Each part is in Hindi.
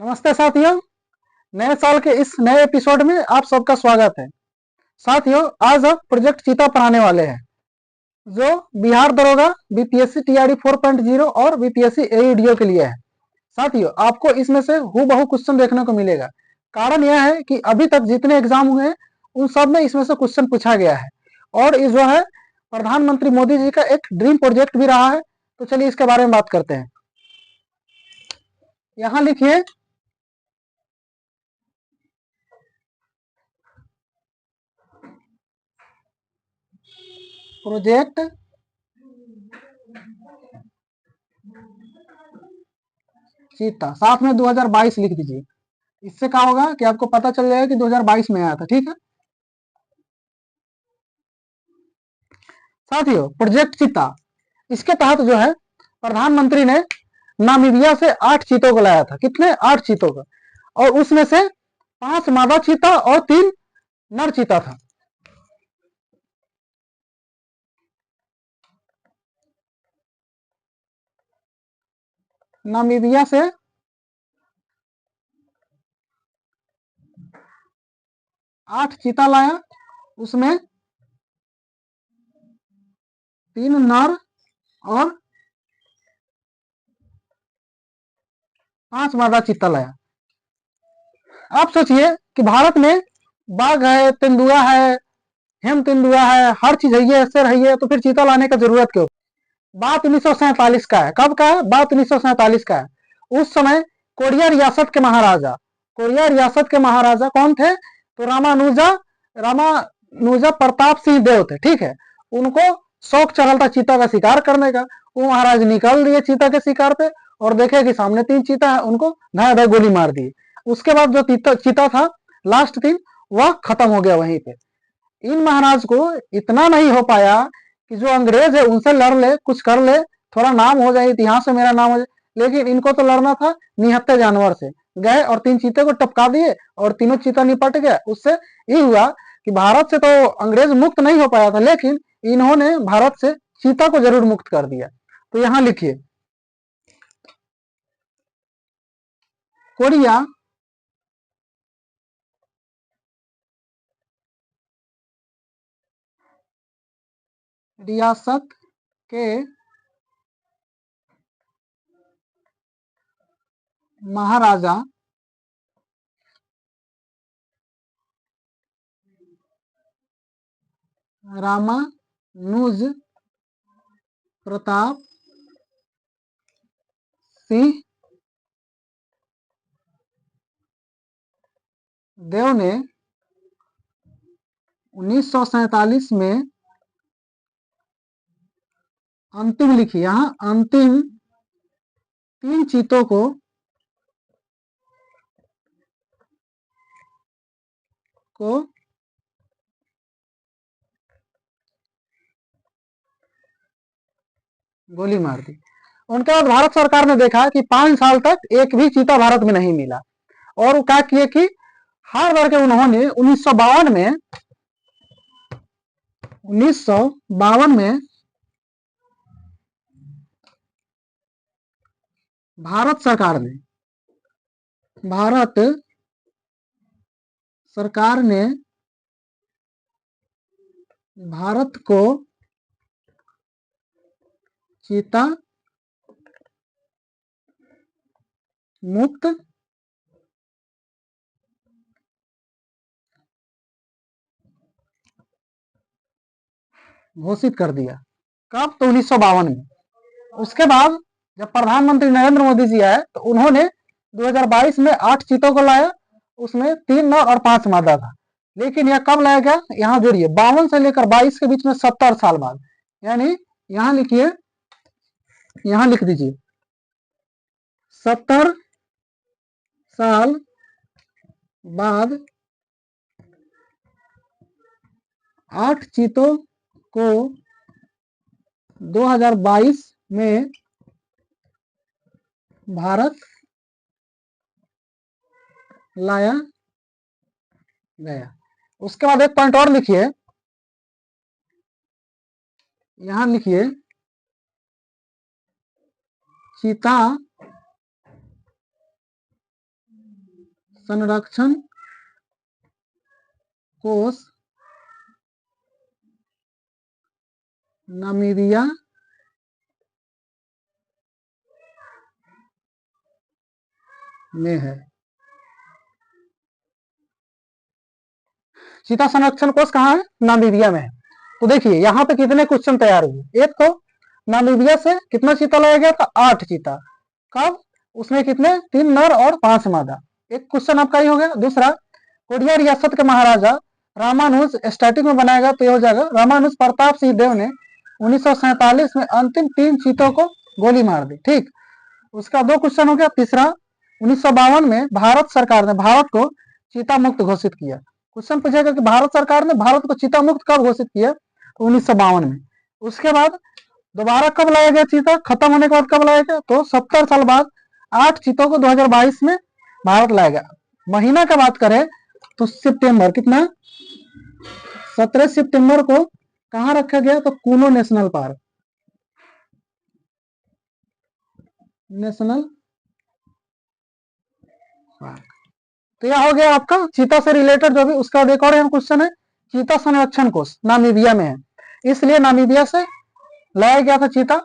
नमस्ते साथियों, नए साल के इस नए एपिसोड में आप सबका स्वागत है। साथियों, आज हम प्रोजेक्ट चीता पढ़ाने वाले हैं जो बिहार दरोगा बीपीएससी टीआरडी 4.0 और बीपीएससी एईडीओ के लिए है। साथियों, आपको इसमें से हूबहू क्वेश्चन देखने को मिलेगा। कारण यह है कि अभी तक जितने एग्जाम हुए हैं उन सब में इसमें से क्वेश्चन पूछा गया है और ये जो है प्रधानमंत्री मोदी जी का एक ड्रीम प्रोजेक्ट भी रहा है। तो चलिए इसके बारे में बात करते हैं। यहाँ लिखिए प्रोजेक्ट चीता, साथ में 2022 लिख दीजिए। इससे क्या होगा कि आपको पता चल जाएगा कि 2022 में आया था। ठीक है साथियों, प्रोजेक्ट चीता, इसके तहत जो है प्रधानमंत्री ने नामीबिया से 8 चीतों को लाया था। कितने? 8 चीतों का। और उसमें से 5 मादा चीता और 3 नर चीता था। नामीबिया से 8 चीता लाया, उसमें 3 नर और 5 मादा चीता लाया। आप सोचिए कि भारत में बाघ है, तेंदुआ है, हेम तेंदुआ है, हर चीज है, ये शेर है, ये तो फिर चीता लाने का जरूरत क्यों? बात 1947 का है। कब का है? बात 1947 का है। उस समय कोरिया रियासत के महाराजा कौन थे? तो रामानुजा प्रताप सिंह देव थे। ठीक है, उनको शौक चढ़ा था चीता का शिकार करने का। वो महाराज निकल दिए चीता के शिकार पे और देखे कि सामने 3 चीता है, उनको धाय धाय गोली मार दी। उसके बाद जो चीता था लास्ट 3, वह खत्म हो गया वहीं पे। इन महाराज को इतना नहीं हो पाया कि जो अंग्रेज है उनसे लड़ ले, कुछ कर ले, थोड़ा नाम हो जाए, इतिहास में मेरा नाम हो जाए। लेकिन इनको तो लड़ना था निहत्थे जानवर से। गए और 3 चीते को टपका दिए और तीनों चीता निपट गया। उससे ये हुआ कि भारत से तो अंग्रेज मुक्त नहीं हो पाया था, लेकिन इन्होंने भारत से चीता को जरूर मुक्त कर दिया। तो यहां लिखिए कोरिया रियासत के महाराजा रामानुज प्रताप सिंह देव ने 1947 में अंतिम लिखी, यहां अंतिम 3 चीतों को गोली मार दी। उनके बाद भारत सरकार ने देखा कि 5 साल तक एक भी चीता भारत में नहीं मिला और वो क्या किए कि हार करके उन्होंने 1952 में भारत सरकार ने भारत को चीता मुक्त घोषित कर दिया। कब? तो 1952 में। उसके बाद जब प्रधानमंत्री नरेंद्र मोदी जी आए तो उन्होंने 2022 में 8 चीतों को लाया, उसमें 3 नर और 5 मादा था। लेकिन यह कब लाया गया? यहाँ जोड़िए 52 से लेकर 22 के बीच में 70 साल बाद, यानी यहाँ लिखिए, यहाँ लिख दीजिए 70 साल बाद 8 चीतों को 2022 में भारत लाया गया। उसके बाद एक पॉइंट और लिखिए, यहां लिखिए चीता संरक्षण कोष नामीबिया में है। चीता संरक्षण कोष कहाँ है? नामीबिया में है। तो देखिए यहाँ पे कितने क्वेश्चन तैयार हुए। एक तो नामीबिया से कितना चीता लाया गया था? 8 चीता। कब? उसमें कितने? 3 नर और 5 मादा। एक क्वेश्चन आपका ही हो गया। दूसरा, कोरिया रियासत के महाराजा रामानुज स्टैटिक में बनाया गया तो ये हो जाएगा रामानुज प्रताप सिंह देव ने 1947 में अंतिम 3 चीतों को गोली मार दी। ठीक, उसका 2 क्वेश्चन हो गया। तीसरा, 1952 में भारत सरकार ने भारत को चीता मुक्त घोषित किया। क्वेश्चन पूछेगा कि भारत सरकार ने भारत को चीता मुक्त कब घोषित किया? तो 1952 में। उसके बाद दोबारा कब लाया गया चीता? खत्म होने के बाद कब लाया गया? तो 70 साल बाद 8 चीतों को 2022 में भारत लाया गया। महीना का बात करें तो सितंबर, कितना? 17 सितंबर को कहां रखा गया? तो Kuno national park, national park. तो यह हो गया आपका चीता से रिलेटेड जो भी। उसका एक और क्वेश्चन है, चीता संरक्षण कोष नामीबिया में है, इसलिए नामीबिया से लाया गया था चीता।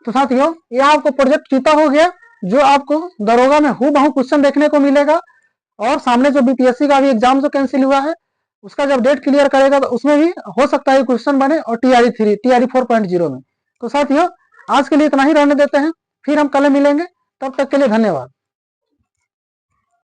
तो साथियों यह आपको प्रोजेक्ट चीता हो गया, जो आपको दरोगा में हूबहू क्वेश्चन देखने को मिलेगा। और सामने जो बीपीएससी का भी एग्जाम जो कैंसिल हुआ है, उसका जब डेट क्लियर करेगा तो उसमें भी हो सकता है क्वेश्चन बने, और टीआरई 3, टीआरई 4.0 में। तो साथियों आज के लिए इतना ही रहने देते हैं, फिर हम कल मिलेंगे। तब तक के लिए धन्यवाद।